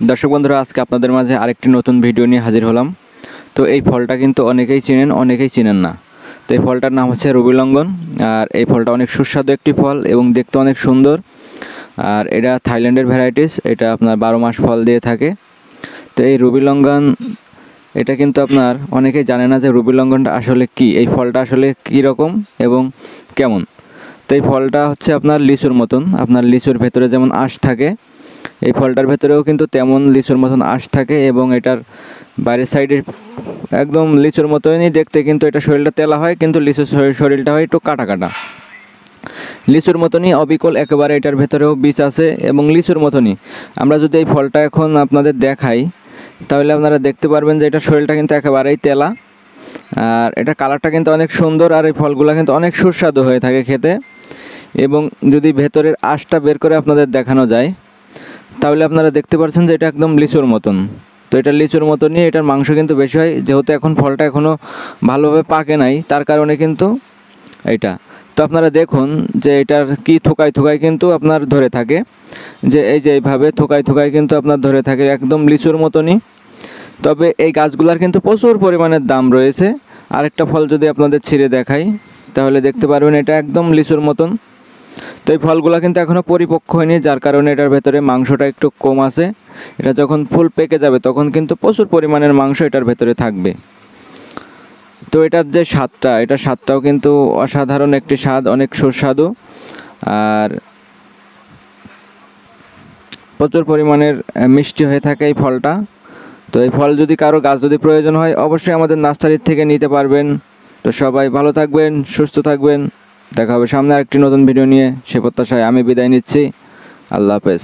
দর্শক বন্ধুরা, আজকে আপনাদের মাঝে আরেকটি নতুন ভিডিও নিয়ে হাজির হলাম। তো এই ফলটা কিন্তু অনেকেই চিনেন, অনেকেই চিনেন না। তো এই ফলটার নাম হচ্ছে রুবি লঙ্ঘন। আর এই ফলটা অনেক সুস্বাদু একটি ফল এবং দেখতে অনেক সুন্দর। আর এটা থাইল্যান্ডের ভ্যারাইটিস, এটা আপনার 12 মাস ফল দিয়ে থাকে। তো এই রুবি লঙ্ঘন এটা কিন্তু আপনার অনেকেই জানে না যে রুবি লঙ্ঘনটা আসলে কি, এই ফলটা আসলে কী রকম এবং কেমন। তো এই ফলটা হচ্ছে আপনার লিচুর মতন, আপনার লিচুর ভেতরে যেমন আঁশ থাকে, এই ফলটার ভেতরেও কিন্তু তেমন লিচুর মতন আঁশ থাকে এবং এটার বাইরের সাইডে একদম লিচুর মতনই দেখতে, কিন্তু এটা শরীরটা তেলা হয়, কিন্তু লিচুর শরীরটা হয় একটু কাটা কাটা। লিচুর মতনই অবিকল একেবারে, এটার ভেতরেও বীজ আছে এবং লিচুর মতনই। আমরা যদি এই ফলটা এখন আপনাদের দেখাই তাহলে আপনারা দেখতে পারবেন যে এটা শরীরটা কিন্তু একেবারেই তেলা, আর এটা কালারটা কিন্তু অনেক সুন্দর, আর এই ফলগুলো কিন্তু অনেক সুস্বাদু হয়ে থাকে খেতে। এবং যদি ভেতরের আঁশটা বের করে আপনাদের দেখানো যায় তাহলে আপনারা দেখতে পাচ্ছেন যে এটা একদম লিচুর মতন। তো এটা লিচুর মতনই, এটার মাংস কিন্তু বেশি হয়, যেহেতু এখন ফলটা এখনও ভালোভাবে পাকে নাই, তার কারণে কিন্তু এইটা। তো আপনারা দেখুন যে এটার কি থোকায় থোকায় কিন্তু আপনার ধরে থাকে, যে এই যে এইভাবে থোকায় থোকায় কিন্তু আপনার ধরে থাকে একদম লিচুর মতনই। তবে এই গাছগুলার কিন্তু প্রচুর পরিমাণের দাম রয়েছে। আরেকটা ফল যদি আপনাদের ছিঁড়ে দেখাই তাহলে দেখতে পারবেন এটা একদম লিচুর মতন। তো এই ফলগুলো কিন্তু এখনও পরিপক্ক হয়নি, যার কারণে এটার ভেতরে মাংসটা একটু কম আছে। এটা যখন ফুল পেকে যাবে তখন কিন্তু প্রচুর পরিমাণের মাংস এটার ভেতরে থাকবে। তো এটার যে স্বাদটা, এটার স্বাদটাও কিন্তু অসাধারণ একটি স্বাদ, অনেক সুস্বাদু, আর প্রচুর পরিমাণের মিষ্টি হয়ে থাকে এই ফলটা। তো এই ফল যদি কারো গাছ যদি প্রয়োজন হয় অবশ্যই আমাদের নার্সারির থেকে নিতে পারবেন। তো সবাই ভালো থাকবেন, সুস্থ থাকবেন, দেখা হবে সামনে আরেকটি নতুন ভিডিও নিয়ে। সে প্রত্যাশায় আমি বিদায় নিচ্ছি। আল্লাহ হাফেজ।